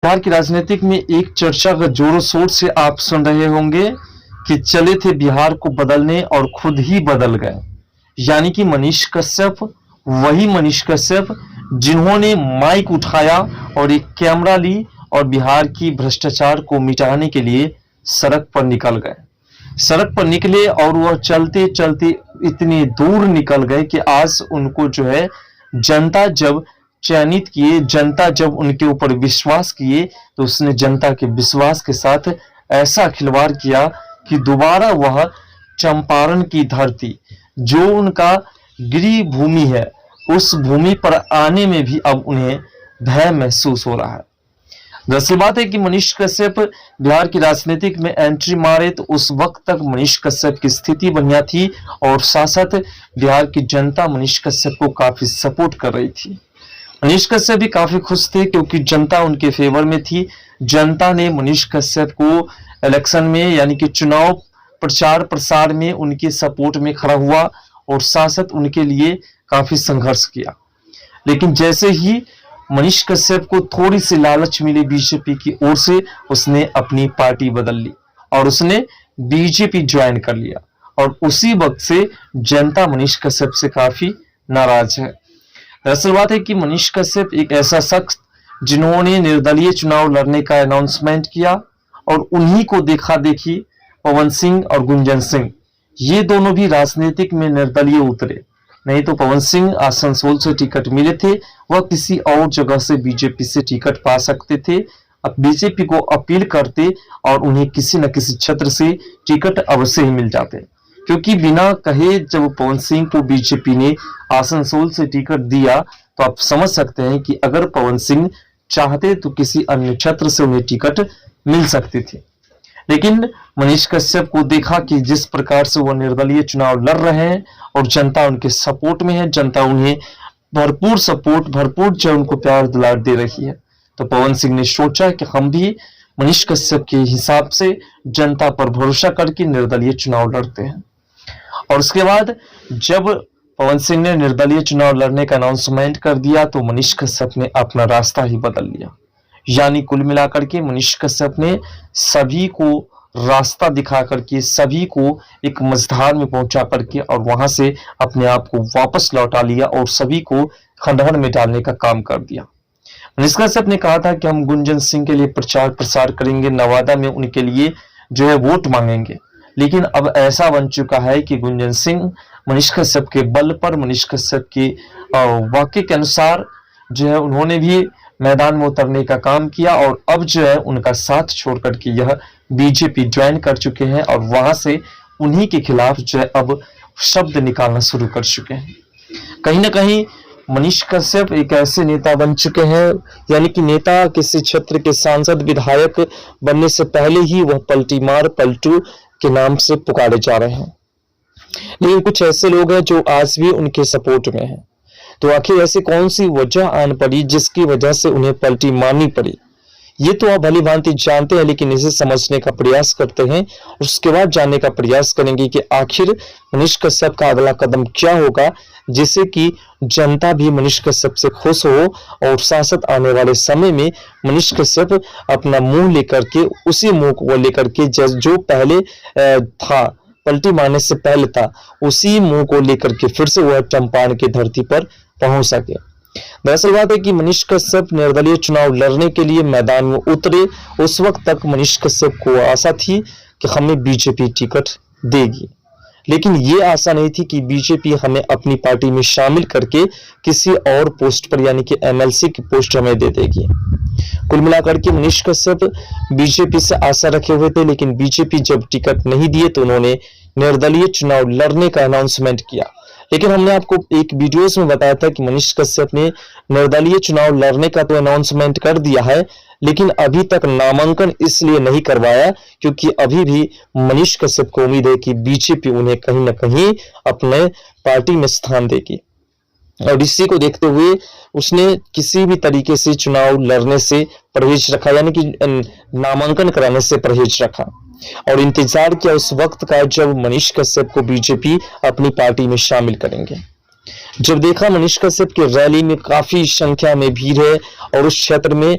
बिहार की राजनीतिक में एक चर्चा का जोरों शोर से आप सुन रहे होंगे कि चले थे बिहार को बदलने और खुद ही बदल गए। यानी कि मनीष कश्यप, वही मनीष कश्यप जिन्होंने माइक उठाया और एक कैमरा ली और बिहार की भ्रष्टाचार को मिटाने के लिए सड़क पर निकल गए। सड़क पर निकले और वह चलते चलते इतनी दूर निकल गए कि आज उनको जो है जनता जब चयनित किए, जनता जब उनके ऊपर विश्वास किए तो उसने जनता के विश्वास के साथ ऐसा खिलवाड़ किया कि दोबारा वह चंपारण की धरती, जो उनका गृह भूमि है, उस भूमि पर आने में भी अब उन्हें भय महसूस हो रहा है। दरअसल बात है कि मनीष कश्यप बिहार की राजनीतिक में एंट्री मारे तो उस वक्त तक मनीष कश्यप की स्थिति बढ़िया थी और साथ साथ बिहार की जनता मनीष कश्यप को काफी सपोर्ट कर रही थी। मनीष कश्यप भी काफी खुश थे क्योंकि जनता उनके फेवर में थी। जनता ने मनीष कश्यप को इलेक्शन में यानी कि चुनाव प्रचार प्रसार में उनके सपोर्ट में खड़ा हुआ और साथ साथ उनके लिए काफी संघर्ष किया। लेकिन जैसे ही मनीष कश्यप को थोड़ी सी लालच मिली बीजेपी की ओर से, उसने अपनी पार्टी बदल ली और उसने बीजेपी ज्वाइन कर लिया और उसी वक्त से जनता मनीष कश्यप से काफी नाराज है। दरअसल बात है कि मनीष कश्यप एक ऐसा शख्स जिन्होंने निर्दलीय चुनाव लड़ने का अनाउंसमेंट किया और उन्हीं को देखा देखी पवन सिंह और गुंजन सिंह, ये दोनों भी राजनीतिक में निर्दलीय उतरे। नहीं तो पवन सिंह आसनसोल से टिकट मिले थे, वह किसी और जगह से बीजेपी से टिकट पा सकते थे। अब बीजेपी को अपील करते और उन्हें किसी न किसी क्षेत्र से टिकट अवश्य ही मिल जाते, क्योंकि बिना कहे जब पवन सिंह को बीजेपी ने आसनसोल से टिकट दिया तो आप समझ सकते हैं कि अगर पवन सिंह चाहते तो किसी अन्य क्षेत्र से उन्हें टिकट मिल सकती थी। लेकिन मनीष कश्यप को देखा कि जिस प्रकार से वो निर्दलीय चुनाव लड़ रहे हैं और जनता उनके सपोर्ट में है, जनता उन्हें भरपूर सपोर्ट, भरपूर जो उनको प्यार दुलार दे रही है, तो पवन सिंह ने सोचा कि हम भी मनीष कश्यप के हिसाब से जनता पर भरोसा करके निर्दलीय चुनाव लड़ते हैं। और उसके बाद जब पवन सिंह ने निर्दलीय चुनाव लड़ने का अनाउंसमेंट कर दिया तो मनीष कश्यप ने अपना रास्ता ही बदल लिया। यानी कुल मिलाकर के मनीष कश्यप ने सभी को रास्ता दिखा करके, सभी को एक मझधार में पहुंचा करके और वहां से अपने आप को वापस लौटा लिया और सभी को खंडहर में डालने का काम कर दिया। मनीष कश्यप ने कहा था कि हम गुंजन सिंह के लिए प्रचार प्रसार करेंगे, नवादा में उनके लिए जो है वोट मांगेंगे। लेकिन अब ऐसा बन चुका है कि गुंजन सिंह मनीष कश्यप के बल पर, मनीष कश्यप के वाक्य के अनुसार जो है उन्होंने भी मैदान में उतरने का काम किया और अब जो है उनका साथ छोड़ करके यह बीजेपी ज्वाइन कर चुके हैं और वहां से उन्हीं के खिलाफ जो है अब शब्द निकालना शुरू कर चुके हैं। कहीं ना कहीं मनीष कश्यप एक ऐसे नेता बन चुके हैं, यानी कि नेता किसी क्षेत्र के सांसद विधायक बनने से पहले ही वह पलटीमार, पलटू के नाम से पुकारे जा रहे हैं। लेकिन कुछ ऐसे लोग हैं जो आज भी उनके सपोर्ट में हैं। तो आखिर ऐसी कौन सी वजह आन पड़ी जिसकी वजह से उन्हें पलटी मारनी पड़ी, ये तो आप भली भांति जानते हैं, लेकिन इसे समझने का प्रयास करते हैं और उसके बाद जानने का प्रयास करेंगे कि आखिर मनीष कश्यप का अगला कदम क्या होगा, जिससे कि जनता भी मनीष कश्यप से खुश हो और साथ आने वाले समय में मनीष कश्यप अपना मुंह लेकर के, उसी मुंह को लेकर के जो पहले था, पलटी मारने से पहले था, उसी मुंह को लेकर के फिर से वह चंपारण की धरती पर पहुंच सके। दरअसल बात है कि मनीष कश्यप निर्दलीय चुनाव लड़ने के लिए मैदान में उतरे, उस वक्त तक मनीष कश्यप को आशा थी कि हमें बीजेपी टिकट देगी, लेकिन ये आशा नहीं थी कि बीजेपी हमें अपनी पार्टी में शामिल करके किसी और पोस्ट पर, यानी कि एमएलसी की पोस्ट हमें दे देगी। कुल मिलाकर के मनीष कश्यप बीजेपी से आशा रखे हुए थे, लेकिन बीजेपी जब टिकट नहीं दिए तो उन्होंने निर्दलीय चुनाव लड़ने का अनाउंसमेंट किया। लेकिन हमने आपको एक वीडियोस में बताया था कि मनीष कश्यप ने निर्दलीय चुनाव लड़ने का तो अनाउंसमेंट कर दिया है, लेकिन अभी तक नामांकन इसलिए नहीं करवाया क्योंकि अभी भी मनीष कश्यप को उम्मीद है कि बीजेपी उन्हें कहीं ना कहीं अपने पार्टी में स्थान देगी। और इसी को देखते हुए उसने किसी भी तरीके से चुनाव लड़ने से परहेज रखा, यानी कि नामांकन कराने से परहेज रखा और इंतजार किया उस वक्त का जब मनीष कश्यप को बीजेपी अपनी पार्टी में शामिल करेंगे। जब देखा मनीष कश्यप की रैली में काफी संख्या में भीड़ है और उस क्षेत्र में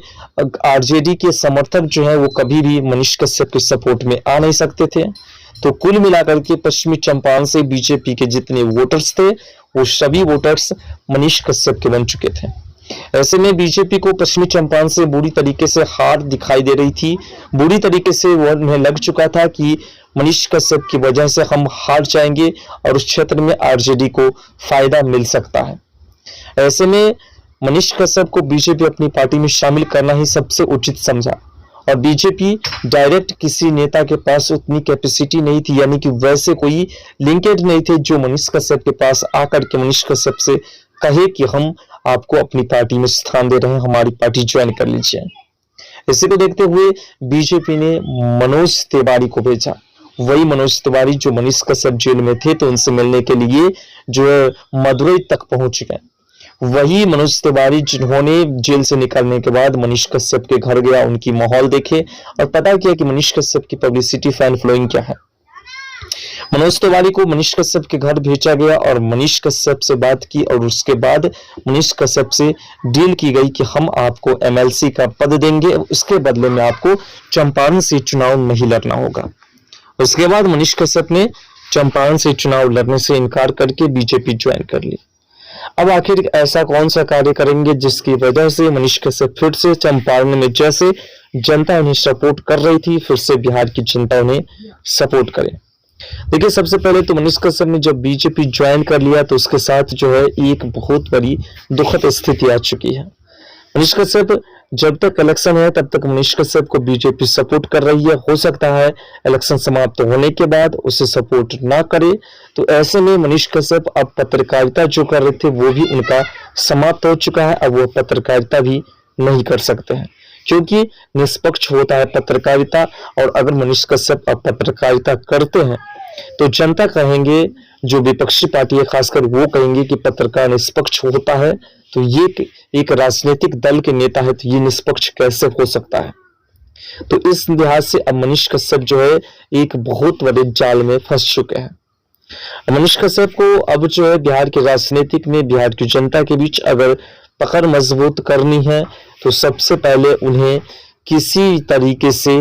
आरजेडी के समर्थक जो है वो कभी भी मनीष कश्यप के सपोर्ट में आ नहीं सकते थे। तो कुल मिलाकर के पश्चिमी चंपारण से बीजेपी के जितने वोटर्स थे वो सभी वोटर्स मनीष कश्यप के बन चुके थे। ऐसे में बीजेपी को पश्चिमी चंपारण से बुरी तरीके से हार दिखाई दे रही थी। बुरी तरीके से वो उन्हें लग चुका था कि मनीष कश्यप की वजह से हम हार जाएंगे और उस क्षेत्र में आरजेडी को फायदा मिल सकता है। ऐसे में मनीष कश्यप को बीजेपी अपनी पार्टी में शामिल करना ही सबसे उचित समझा और बीजेपी डायरेक्ट किसी नेता के पास उतनी कैपेसिटी नहीं थी, यानी कि वैसे कोई लिंकेज नहीं थे जो मनीष कश्यप के पास आकर के मनीष कश्यप से कहे कि हम आपको अपनी पार्टी में स्थान दे रहे हैं, हमारी पार्टी ज्वाइन कर लीजिए। इसी को देखते हुए बीजेपी ने मनोज तिवारी को भेजा। वही मनोज तिवारी जो मनीष कश्यप जेल में थे तो उनसे मिलने के लिए जो है मदुरई तक पहुंच गए। वही मनोज तिवारी जिन्होंने जेल से निकलने के बाद मनीष कश्यप के घर गया, उनकी माहौल देखे और पता किया कि मनीष कश्यप की पब्लिसिटी फैन फॉलोइंग क्या है। मनोज तिवारी को मनीष कश्यप के घर भेजा गया और मनीष कश्यप से बात की और उसके बाद मनीष कश्यप से डील की गई कि हम आपको एमएलसी का पद देंगे, उसके बदले में आपको चंपारण से चुनाव नहीं लड़ना होगा। उसके बाद मनीष कश्यप ने चंपारण से चुनाव लड़ने से इनकार करके बीजेपी ज्वाइन कर ली। अब आखिर ऐसा कौन सा कार्य करेंगे जिसकी वजह से मनीष कश्यप फिर से चंपारण में जैसे जनता उन्हें सपोर्ट कर रही थी फिर से बिहार की जनता उन्हें सपोर्ट करे। देखिए, सबसे पहले तो मनीष कश्यप ने जब बीजेपी ज्वाइन कर लिया तो उसके साथ जो है एक बहुत बड़ी दुखद स्थिति आ चुकी है। मनीष कश्यप जब तक इलेक्शन है तब तक मनीष कश्यप को बीजेपी सपोर्ट कर रही है। हो सकता है इलेक्शन समाप्त होने के बाद उसे सपोर्ट ना करे, तो ऐसे में मनीष कश्यप अब पत्रकारिता जो कर रहे थे वो भी उनका समाप्त हो चुका है। अब वो पत्रकारिता भी नहीं कर सकते हैं क्योंकि निष्पक्ष होता है पत्रकारिता। और अगर मनीष कश्यप अब पत्रकारिता करते हैं तो जनता कहेंगे, जो विपक्षी पार्टी है खासकर वो कहेंगे कि पत्रकार निष्पक्ष होता है, तो ये एक राजनीतिक दल के नेता है तो ये निष्पक्ष कैसे हो सकता है। तो इस लिहाज से अब मनीष कश्यप जो है एक बहुत बड़े जाल में फंस चुके हैं। मनीष कश्यप को अब जो है बिहार के राजनीतिक में बिहार की जनता के बीच अगर पकड़ मजबूत करनी है तो सबसे पहले उन्हें किसी तरीके से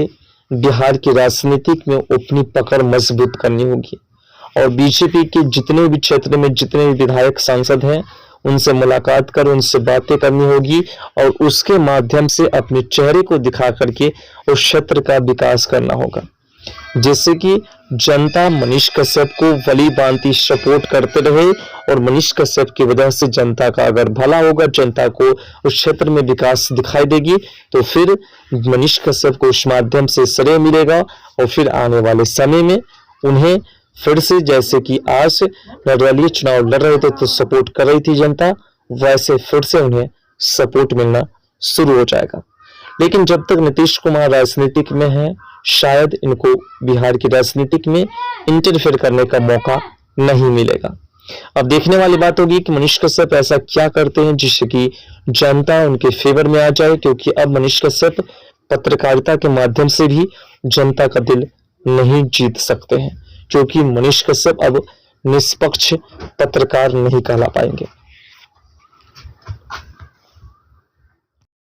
बिहार की राजनीतिक में अपनी पकड़ मजबूत करनी होगी और बीजेपी के जितने भी क्षेत्र में जितने भी विधायक सांसद हैं उनसे मुलाकात कर उनसे बातें करनी होगी और उसके माध्यम से अपने चेहरे को दिखा करके उस क्षेत्र का विकास करना होगा, जिससे कि जनता मनीष कश्यप को वली बांती सपोर्ट करते रहे और मनीष कश्यप की वजह से जनता का अगर भला होगा, जनता को उस क्षेत्र में विकास दिखाई देगी तो फिर मनीष कश्यप को उस माध्यम से श्रेय मिलेगा और फिर आने वाले समय में उन्हें फिर से जैसे कि आज निर्दलीय चुनाव लड़ रहे थे तो सपोर्ट कर रही थी जनता, वैसे फिर से उन्हें सपोर्ट मिलना शुरू हो जाएगा। लेकिन जब तक नीतीश कुमार राजनीतिक में है शायद इनको बिहार की राजनीतिक में इंटरफेयर करने का मौका नहीं मिलेगा। अब देखने वाली बात होगी कि मनीष कश्यप ऐसा क्या करते हैं जिससे कि जनता उनके फेवर में आ जाए, क्योंकि अब मनीष कश्यप पत्रकारिता के माध्यम से भी जनता का दिल नहीं जीत सकते हैं, क्योंकि मनीष कश्यप अब निष्पक्ष पत्रकार नहीं कहला पाएंगे।